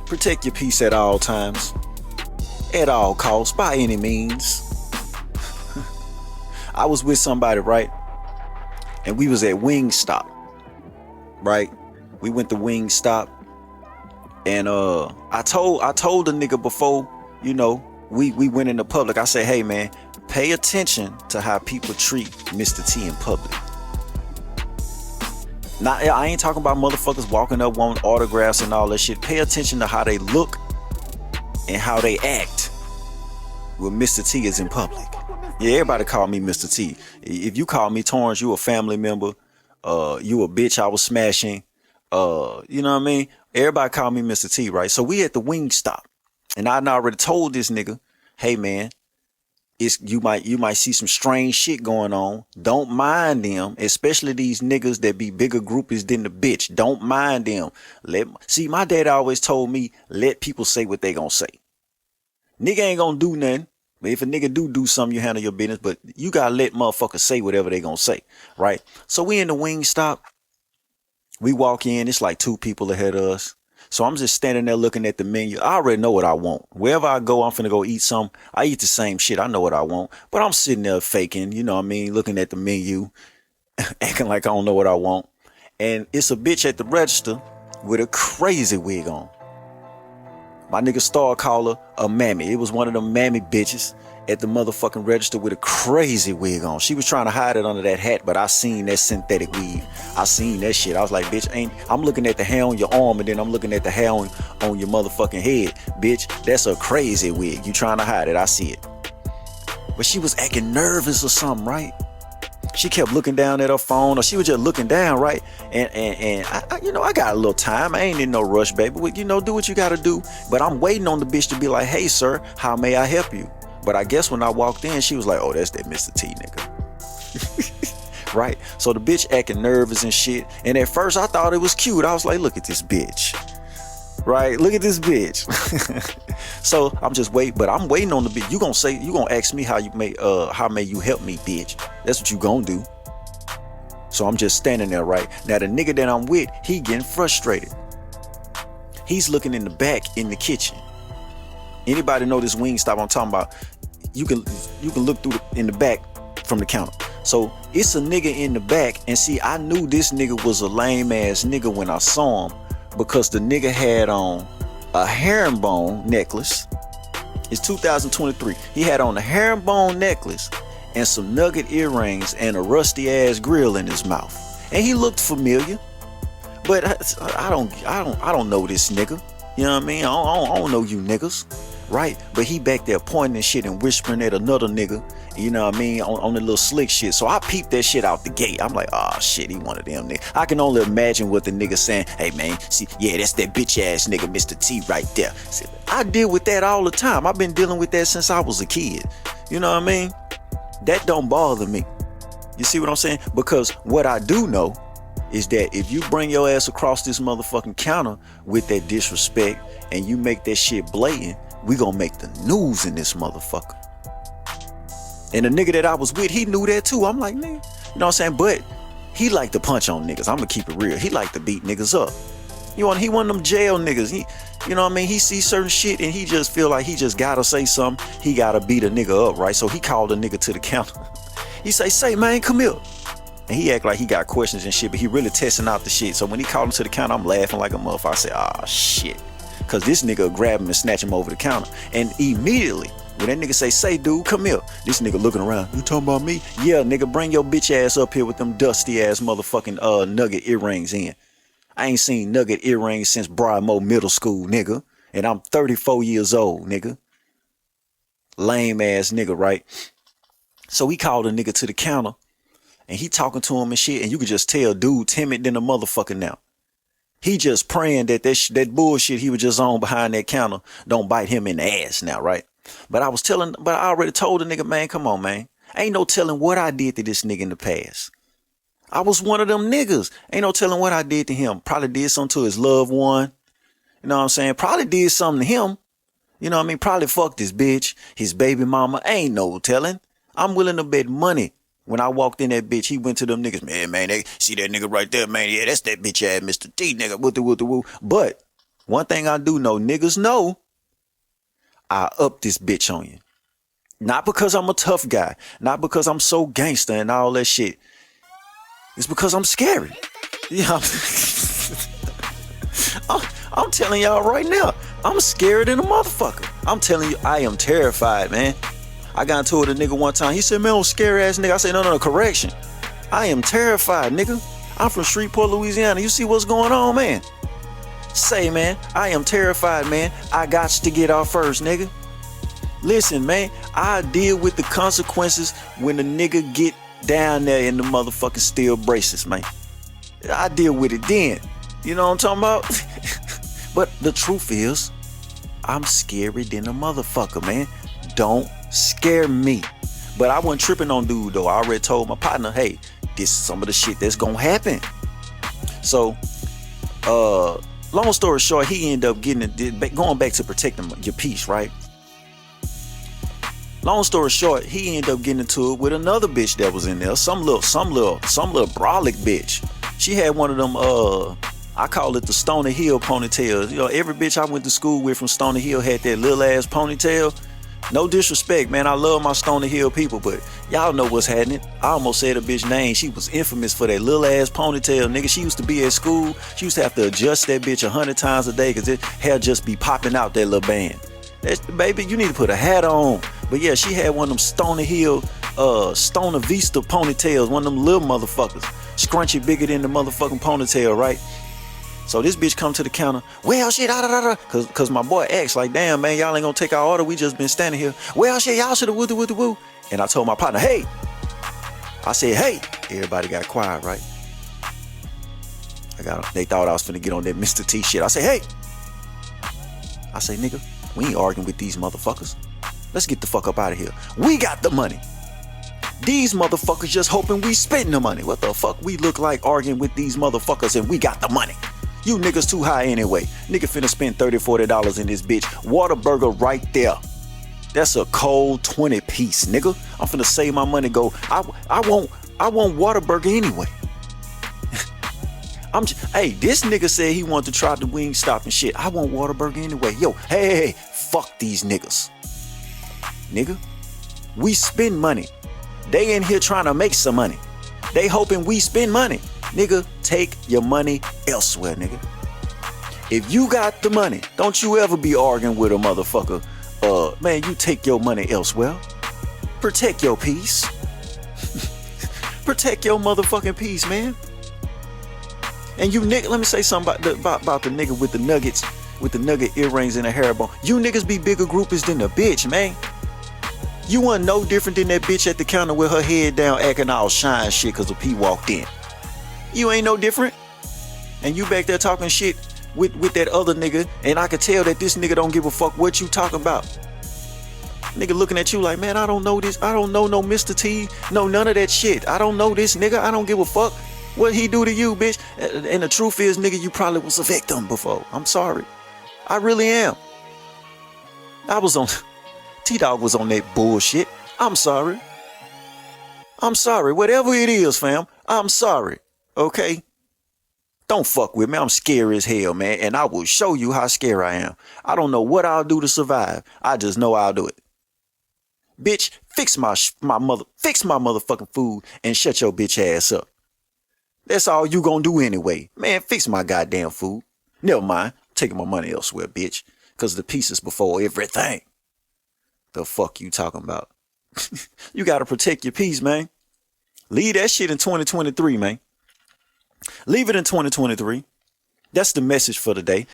Protect your peace at all times, at all costs, by any means. I was with somebody, right? And we was at Wingstop, right? We went to Wingstop, and I told the nigga before, you know, we went in the public. I said, hey man, pay attention to how people treat Mr. T in public. Now, I ain't talking about motherfuckers walking up wanting autographs and all that shit. Pay attention to how they look and how they act when Mr. T is in public. Yeah, everybody call me Mr. T. If you call me Torrance, you a family member. You a bitch I was smashing. You know what I mean? Everybody call me Mr. T, right? So we at the Wingstop. And I already told this nigga, hey man, you might see some strange shit going on. Don't mind them, especially these niggas that be bigger groupies than the bitch. Don't mind them. See, my dad always told me, let people say what they gonna say. Nigga ain't gonna do nothing. But if a nigga do something, you handle your business. But you gotta let motherfuckers say whatever they gonna say, right? So we in the Wingstop. We walk in. It's like 2 people ahead of us. So I'm just standing there looking at the menu. I already know what I want. Wherever I go, I'm finna go eat something. I eat the same shit. I know what I want. But I'm sitting there faking, you know what I mean? Looking at the menu, acting like I don't know what I want. And it's a bitch at the register with a crazy wig on. My nigga Star called her a mammy. It was one of them mammy bitches at the motherfucking register with a crazy wig on. She was trying to hide it under that hat, but I seen that synthetic weave. I seen that shit. I was like, bitch, I'm looking at the hair on your arm, and then I'm looking at the hair on your motherfucking head. Bitch, that's a crazy wig. You trying to hide it. I see it. But she was acting nervous or something, right? She kept looking down at her phone, or she was just looking down, right? And I you know, I got a little time. I ain't in no rush, baby. You know, do what you got to do. But I'm waiting on the bitch to be like, hey, sir, how may I help you? But I guess when I walked in, she was like, oh, that's that Mr. T nigga. Right? So the bitch acting nervous and shit. And at first I thought it was cute. I was like, look at this bitch. Right? Look at this bitch. So I'm just waiting, but I'm waiting on the bitch. You gonna ask me how may you help me, bitch? That's what you gonna do. So I'm just standing there, right? Now the nigga that I'm with, he getting frustrated. He's looking in the back in the kitchen. Anybody know this Wingstop I'm talking about? You can look through in the back from the counter. So it's a nigga in the back, and see, I knew this nigga was a lame ass nigga when I saw him, because the nigga had on a herringbone necklace. It's 2023. He had on a herringbone necklace and some nugget earrings and a rusty ass grill in his mouth. And he looked familiar, but I don't know this nigga. You know what I mean? I don't know you niggas, right? But he back there pointing and shit and whispering at another nigga. You know what I mean? On the little slick shit. So I peeped that shit out the gate. I'm like, oh shit, he one of them niggas. I can only imagine what the nigga saying. Hey man, see, yeah, that's that bitch ass nigga, Mr. T right there. See, I deal with that all the time. I've been dealing with that since I was a kid. You know what I mean? That don't bother me. You see what I'm saying? Because what I do know is that if you bring your ass across this motherfucking counter with that disrespect and you make that shit blatant, we gonna make the news in this motherfucker. And the nigga that I was with, he knew that too. I'm like, nigga, you know what I'm saying? But he liked to punch on niggas. I'm gonna keep it real. He liked to beat niggas up. He one of them jail niggas. You know what I mean? He sees certain shit and he just feel like he just gotta say something. He gotta beat a nigga up, right? So he called a nigga to the counter. He say, man, come here. And he act like he got questions and shit, but he really testing out the shit. So when he called him to the counter, I'm laughing like a motherfucker. I said, ah, shit. Cause this nigga grab him and snatch him over the counter. And immediately, when that nigga say, dude, come here. This nigga looking around. You talking about me? Yeah, nigga, bring your bitch ass up here with them dusty ass motherfucking nugget earrings in. I ain't seen nugget earrings since Brimo Middle School, nigga. And I'm 34 years old, nigga. Lame ass nigga, right? So he called a nigga to the counter. And he talking to him and shit. And you could just tell dude timid than a motherfucker now. He just praying that that bullshit he was just on behind that counter don't bite him in the ass now, right? But I already told the nigga, man, come on, man. Ain't no telling what I did to this nigga in the past. I was one of them niggas. Ain't no telling what I did to him. Probably did something to his loved one. You know what I'm saying? Probably did something to him. You know what I mean? Probably fucked his bitch, his baby mama. Ain't no telling. I'm willing to bet money. When I walked in that bitch, he went to them niggas. Man, they see that nigga right there, man. Yeah, that's that bitch ass Mr. T nigga. Woo. But One thing I do know, niggas know I up this bitch on you. Not because I'm a tough guy. Not because I'm so gangster and all that shit. It's because I'm scary. Yeah, I'm telling y'all right now, I'm scared than a motherfucker. I'm telling you, I am terrified, man. I got into it with a nigga one time. He said, man, I'm scary ass nigga. I said, no, correction. I am terrified, nigga. I'm from Shreveport, Louisiana. You see what's going on, man? Say, man, I am terrified, man. I got to get off first, nigga. Listen, man, I deal with the consequences when the nigga get down there in the motherfucking steel braces, man. I deal with it then. You know what I'm talking about? But the truth is, I'm scary than a motherfucker, man. Don't scare me. But I wasn't tripping on dude, though. I already told my partner, hey, this is some of the shit that's gonna happen. So, long story short, he ended up going back to protecting your peace, right? Long story short, he ended up getting into it with another bitch that was in there. Some little brolic bitch. She had one of them, I call it the Stony Hill ponytails. You know, every bitch I went to school with from Stony Hill had that little ass ponytail. No disrespect, man. I love my Stony Hill people, but y'all know what's happening. I almost said a bitch name. She was infamous for that little ass ponytail, nigga. She used to be at school. She used to have to adjust that bitch 100 times a day because it hair just be popping out that little band. Baby, you need to put a hat on. But yeah, she had one of them Stony Hill, Stona Vista ponytails, one of them little motherfuckers. Scrunchy bigger than the motherfucking ponytail, right? So this bitch come to the counter. Well, shit, cause my boy asked like, damn, man, y'all ain't gonna take our order. We just been standing here. Well, shit, y'all should have woo. And I told my partner, hey. I said, hey. Everybody got quiet, right? They thought I was finna get on that Mr. T shit. I said, hey. I say, nigga, we ain't arguing with these motherfuckers. Let's get the fuck up out of here. We got the money. These motherfuckers just hoping we spend the money. What the fuck we look like arguing with these motherfuckers and we got the money? You niggas too high anyway. Nigga finna spend $30, $40 in this bitch. Whataburger right there. That's a cold 20 piece, nigga. I'm finna save my money, go. I want Whataburger anyway. Hey, this nigga said he wanted to try the wingstop and shit. I want Whataburger anyway. Yo, hey, fuck these niggas. Nigga, we spend money. They in here trying to make some money. They hoping we spend money. Nigga, take your money elsewhere, nigga. If you got the money, don't you ever be arguing with a motherfucker. Man, you take your money elsewhere. Protect your peace. Protect your motherfucking peace, man. And you nigga, let me say something about the nigga with the nuggets, with the nugget earrings and a hair bone. You niggas be bigger groupies than the bitch, man. You wasn't no different than that bitch at the counter with her head down acting all shine shit cause the P walked in. You ain't no different. And you back there talking shit with that other nigga, and I could tell that this nigga don't give a fuck what you talking about. Nigga looking at you like, man, I don't know this. I don't know no Mr. T. No, none of that shit. I don't know this nigga. I don't give a fuck what he do to you, bitch. And the truth is, nigga, you probably was a victim before. I'm sorry. I really am. T-Dog was on that bullshit. I'm sorry. I'm sorry. Whatever it is, fam. I'm sorry. Okay? Don't fuck with me. I'm scary as hell, man. And I will show you how scary I am. I don't know what I'll do to survive. I just know I'll do it. Bitch, fix my motherfucking food and shut your bitch ass up. That's all you gonna do anyway. Man, fix my goddamn food. Never mind. I'm taking my money elsewhere, bitch. Cause the pieces before everything. The fuck you talking about? You gotta protect your peace, man. Leave that shit in 2023, man. Leave it in 2023. That's the message for today.